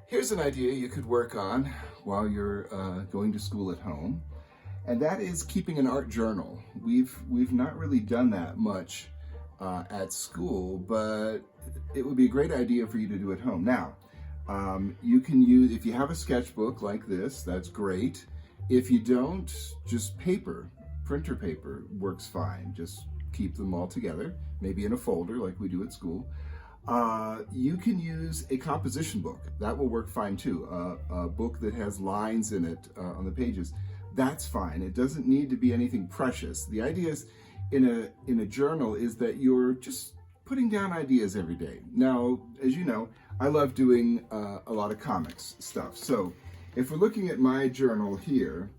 Here's an idea you could work on while you're going to school at home, and that is keeping an art journal. We've not really done that much at school, but it would be a great idea for you to do at home. Now, you can use, if you have a sketchbook like this, that's great. If you don't, just paper, printer paper works fine. Just keep them all together, maybe in a folder like we do at school. You can use a composition book. That will work fine too. A book that has lines in it on the pages. That's fine. It doesn't need to be anything precious. The idea is in a journal is that you're just putting down ideas every day. Now, as you know, I love doing a lot of comics stuff. So if we're looking at my journal here,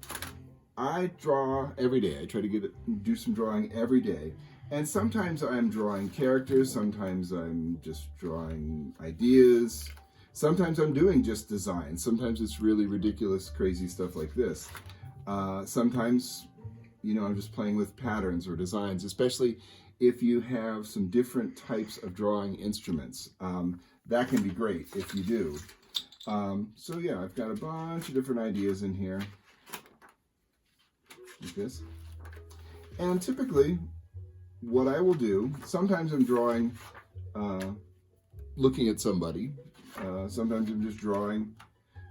I draw every day. I try to do some drawing every day. And sometimes I'm drawing characters, sometimes I'm just drawing ideas, sometimes I'm doing just design, sometimes it's really ridiculous, crazy stuff like this. Sometimes, I'm just playing with patterns or designs, especially if you have some different types of drawing instruments. That can be great if you do. So yeah, I've got a bunch of different ideas in here, like this. And typically, what I will do, sometimes I'm drawing, looking at somebody. Sometimes I'm just drawing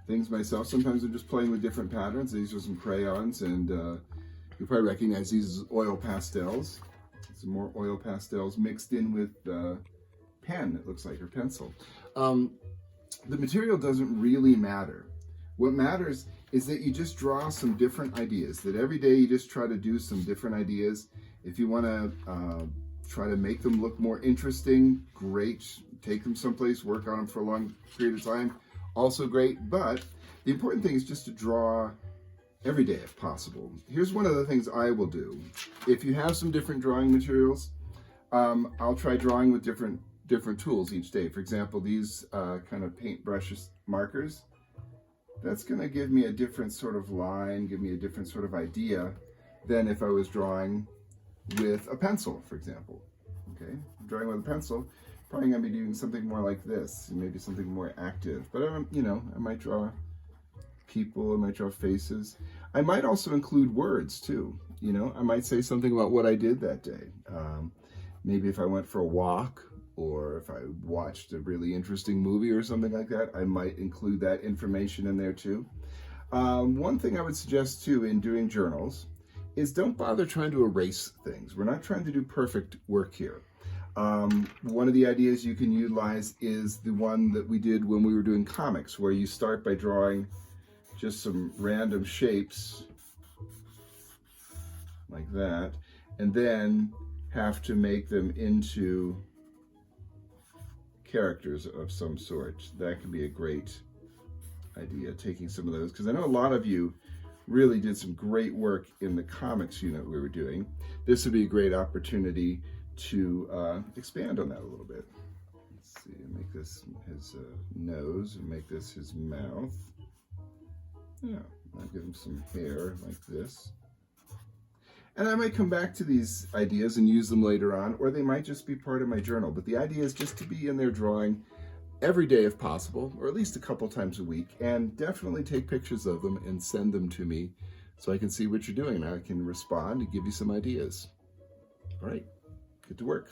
things myself. Sometimes I'm just playing with different patterns. These are some crayons, and you'll probably recognize these as oil pastels. Some more oil pastels mixed in with pen, it looks like, or pencil. The material doesn't really matter. What matters is that you just draw some different ideas, that every day you just try to do some different ideas. If you want to try to make them look more interesting, great. Take them someplace, work on them for a long period of time, also great. But the important thing is just to draw every day if possible. Here's one of the things I will do. If you have some different drawing materials, I'll try drawing with different tools each day. For example, these kind of paintbrushes markers. That's going to give me a different sort of line, give me a different sort of idea than if I was drawing with a pencil, for example. Okay, drawing with a pencil, probably going to be doing something more like this, maybe something more active. But I might draw people, I might draw faces. I might also include words too. I might say something about what I did that day. Maybe if I went for a walk, or if I watched a really interesting movie or something like that, I might include that information in there too. One thing I would suggest too in doing journals is don't bother trying to erase things. We're not trying to do perfect work here. One of the ideas you can utilize is the one that we did when we were doing comics, where you start by drawing just some random shapes like that, and then have to make them into characters of some sort. That could be a great idea, taking some of those, because I know a lot of you really did some great work in the comics unit we were doing. This would be a great opportunity to expand on that a little bit. Let's see, make this his nose, and make this his mouth. Yeah, I'll give him some hair like this. And I might come back to these ideas and use them later on, or they might just be part of my journal. But the idea is just to be in there drawing every day if possible, or at least a couple times a week, and definitely take pictures of them and send them to me so I can see what you're doing, and I can respond and give you some ideas. All right, get to work.